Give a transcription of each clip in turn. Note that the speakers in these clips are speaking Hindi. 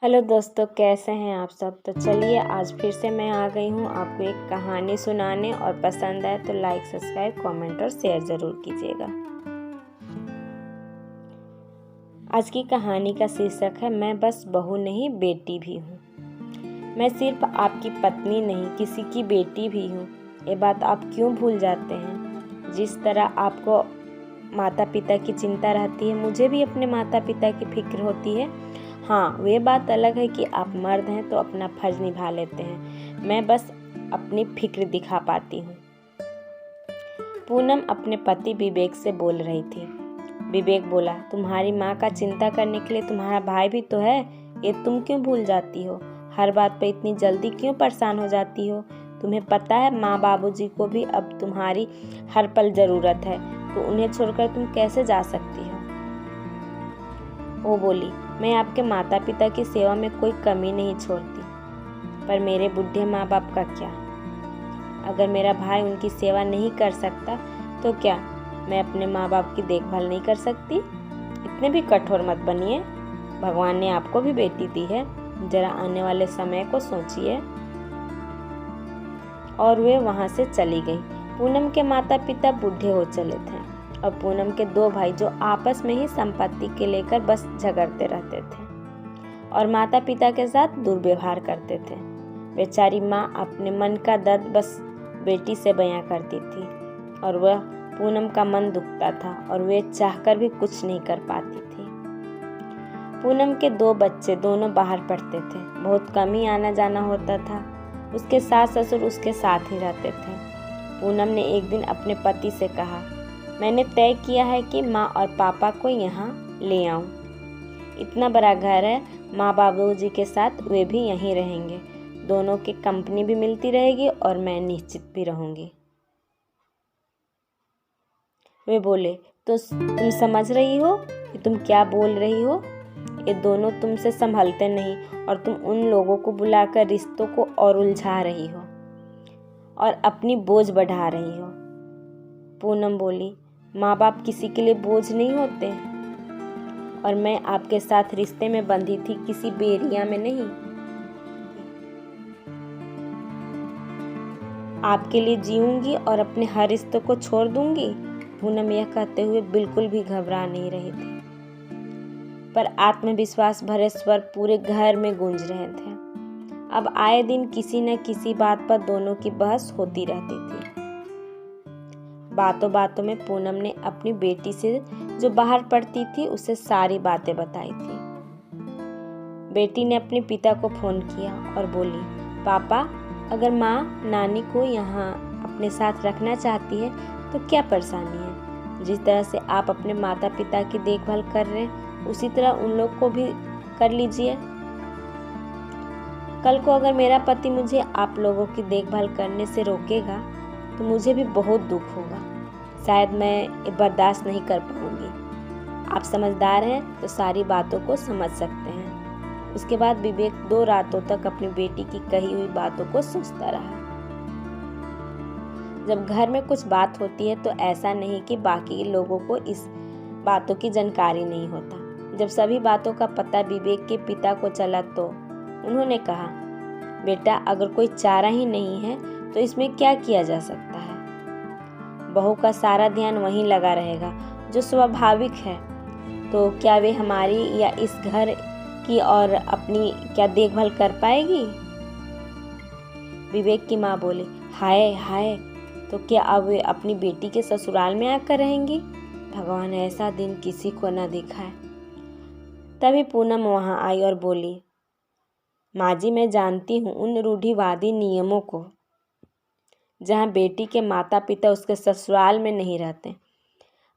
हेलो दोस्तों, कैसे हैं आप सब। तो चलिए आज फिर से मैं आ गई हूँ आपको एक कहानी सुनाने। और पसंद आए तो लाइक, सब्सक्राइब, कमेंट और शेयर ज़रूर कीजिएगा। आज की कहानी का शीर्षक है मैं बस बहू नहीं बेटी भी हूँ। मैं सिर्फ आपकी पत्नी नहीं, किसी की बेटी भी हूँ। ये बात आप क्यों भूल जाते हैं। जिस तरह आपको माता पिता की चिंता रहती है, मुझे भी अपने माता पिता की फिक्र होती है। हाँ, वे बात अलग है कि आप मर्द हैं तो अपना फर्ज निभा लेते हैं। मैं बस अपनी फिक्र दिखा पाती हूँ। पूनम अपने पति विवेक से बोल रही थी। विवेक बोला, तुम्हारी माँ का चिंता करने के लिए तुम्हारा भाई भी तो है। ये तुम क्यों भूल जाती हो। हर बात पे इतनी जल्दी क्यों परेशान हो जाती हो। तुम्हें पता है माँ बाबूजी को भी अब तुम्हारी हर पल ज़रूरत है, तो उन्हें छोड़कर तुम कैसे जा सकती हो। वो बोली, मैं आपके माता पिता की सेवा में कोई कमी नहीं छोड़ती, पर मेरे बूढ़े माँ बाप का क्या। अगर मेरा भाई उनकी सेवा नहीं कर सकता तो क्या मैं अपने माँ बाप की देखभाल नहीं कर सकती। इतने भी कठोर मत बनिए। भगवान ने आपको भी बेटी दी है, जरा आने वाले समय को सोचिए। और वे वहाँ से चली गई। पूनम के माता पिता बूढ़े हो चले थे और पूनम के दो भाई जो आपस में ही संपत्ति के लेकर बस झगड़ते रहते थे और माता पिता के साथ दुर्व्यवहार करते थे। बेचारी माँ अपने मन का दर्द बस बेटी से बयां करती थी और वह पूनम का मन दुखता था और वे चाहकर भी कुछ नहीं कर पाती थी। पूनम के दो बच्चे दोनों बाहर पढ़ते थे, बहुत कम ही आना जाना होता था। उसके सास ससुर उसके साथ ही रहते थे। पूनम ने एक दिन अपने पति से कहा, मैंने तय किया है कि माँ और पापा को यहाँ ले आऊँ। इतना बड़ा घर है, माँ बाबूजी के साथ वे भी यहीं रहेंगे। दोनों की कंपनी भी मिलती रहेगी और मैं निश्चित भी रहूँगी। वे बोले, तो तुम समझ रही हो कि तुम क्या बोल रही हो। ये दोनों तुमसे संभलते नहीं और तुम उन लोगों को बुलाकर रिश्तों को और उलझा रही हो और अपनी बोझ बढ़ा रही हो। पूनम बोली, माँ बाप किसी के लिए बोझ नहीं होते और मैं आपके साथ रिश्ते में बंधी थी, किसी बेरिया में नहीं। आपके लिए जीऊंगी और अपने हर रिश्तों को छोड़ दूंगी। पूनम यह कहते हुए बिल्कुल भी घबरा नहीं रही थी, पर आत्मविश्वास भरे स्वर पूरे घर में गूंज रहे थे। अब आए दिन किसी न किसी बात पर दोनों की बहस होती रहती थी। बातों बातों में पूनम ने अपनी बेटी से जो बाहर पढ़ती थी उसे सारी बातें बताई थी। बेटी ने अपने पिता को फोन किया और बोली, पापा, अगर माँ नानी को यहाँ अपने साथ रखना चाहती है तो क्या परेशानी है। जिस तरह से आप अपने माता पिता की देखभाल कर रहे हैं उसी तरह उन लोग को भी कर लीजिए। कल को अगर मेरा पति मुझे आप लोगों की देखभाल करने से रोकेगा तो मुझे भी बहुत दुख होगा। शायद मैं ये बर्दाश्त नहीं कर पाऊंगी। आप समझदार हैं तो सारी बातों को समझ सकते हैं। उसके बाद विवेक 2 रातों तक अपनी बेटी की कही हुई बातों को सोचता रहा। जब घर में कुछ बात होती है तो ऐसा नहीं कि बाकी लोगों को इस बातों की जानकारी नहीं होता। जब सभी बातों का पता विवेक के पिता को चला तो उन्होंने कहा, बेटा, अगर कोई चारा ही नहीं है तो इसमें क्या किया जा सकता है। बहू का सारा ध्यान वहीं लगा रहेगा जो स्वाभाविक है, तो क्या वे हमारी या इस घर की और अपनी क्या देखभाल कर पाएगी। विवेक की माँ बोली, हाय हाय, तो क्या अब वे अपनी बेटी के ससुराल में आकर रहेंगी। भगवान ऐसा दिन किसी को न दिखाए। तभी पूनम वहां आई और बोली, माँ जी, मैं जानती हूँ उन रूढ़िवादी नियमों को जहाँ बेटी के माता पिता उसके ससुराल में नहीं रहते,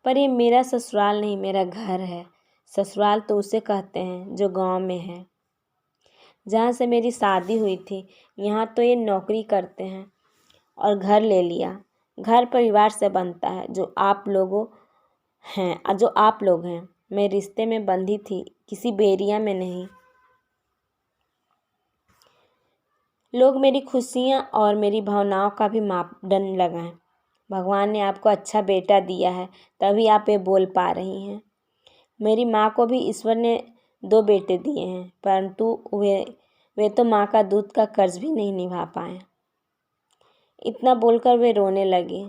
पर ये मेरा ससुराल नहीं, मेरा घर है। ससुराल तो उसे कहते हैं जो गांव में है, जहाँ से मेरी शादी हुई थी। यहाँ तो ये नौकरी करते हैं और घर ले लिया। घर परिवार से बनता है, जो आप लोग हैं। मैं रिश्ते में बंधी थी, किसी बेरिया में नहीं। लोग मेरी खुशियाँ और मेरी भावनाओं का भी मापदंड लगाएं। भगवान ने आपको अच्छा बेटा दिया है, तभी आप ये बोल पा रही हैं। मेरी माँ को भी ईश्वर ने 2 बेटे दिए हैं, परंतु वे तो माँ का दूध का कर्ज भी नहीं निभा पाए। इतना बोलकर वे रोने लगे।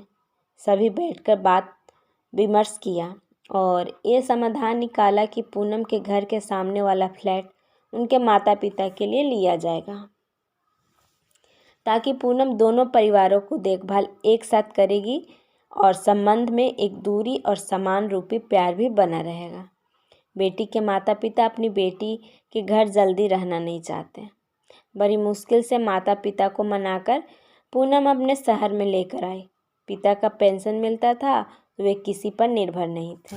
सभी बैठकर बात विमर्श किया और ये समाधान निकाला कि पूनम के घर के सामने वाला फ्लैट उनके माता पिता के लिए लिया जाएगा, ताकि पूनम दोनों परिवारों को देखभाल एक साथ करेगी और संबंध में एक दूरी और समान रूपी प्यार भी बना रहेगा। बेटी के माता पिता अपनी बेटी के घर जल्दी रहना नहीं चाहते। बड़ी मुश्किल से माता पिता को मनाकर पूनम अपने शहर में लेकर आई। पिता का पेंशन मिलता था तो वे किसी पर निर्भर नहीं थे,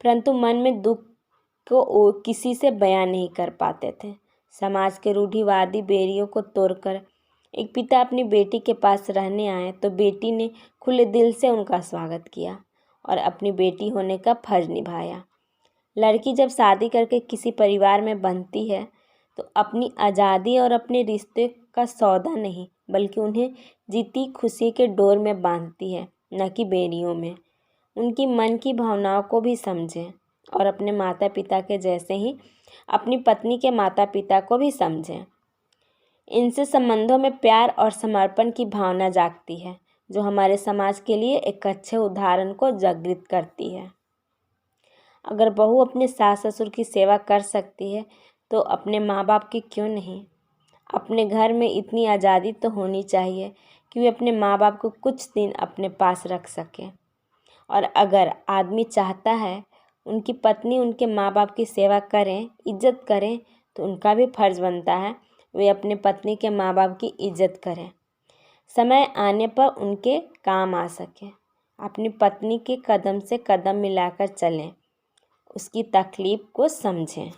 परंतु मन में दुख को किसी से बयान नहीं कर पाते थे। समाज के रूढ़िवादी बेरियों को तोड़कर एक पिता अपनी बेटी के पास रहने आए तो बेटी ने खुले दिल से उनका स्वागत किया और अपनी बेटी होने का फर्ज निभाया। लड़की जब शादी करके किसी परिवार में बनती है तो अपनी आज़ादी और अपने रिश्ते का सौदा नहीं, बल्कि उन्हें जीती खुशी के डोर में बांधती है, न कि बेरियों में। उनकी मन की भावनाओं को भी समझें और अपने माता पिता के जैसे ही अपनी पत्नी के माता पिता को भी समझें। इनसे संबंधों में प्यार और समर्पण की भावना जागती है, जो हमारे समाज के लिए एक अच्छे उदाहरण को जागृत करती है। अगर बहू अपने सास ससुर की सेवा कर सकती है तो अपने माँ बाप की क्यों नहीं। अपने घर में इतनी आज़ादी तो होनी चाहिए कि वे अपने माँ बाप को कुछ दिन अपने पास रख सकें। और अगर आदमी चाहता है उनकी पत्नी उनके माँ बाप की सेवा करें, इज्जत करें, तो उनका भी फर्ज बनता है वे अपने पत्नी के माँ बाप की इज्जत करें, समय आने पर उनके काम आ सके। अपनी पत्नी के कदम से कदम मिलाकर चलें, उसकी तकलीफ़ को समझें।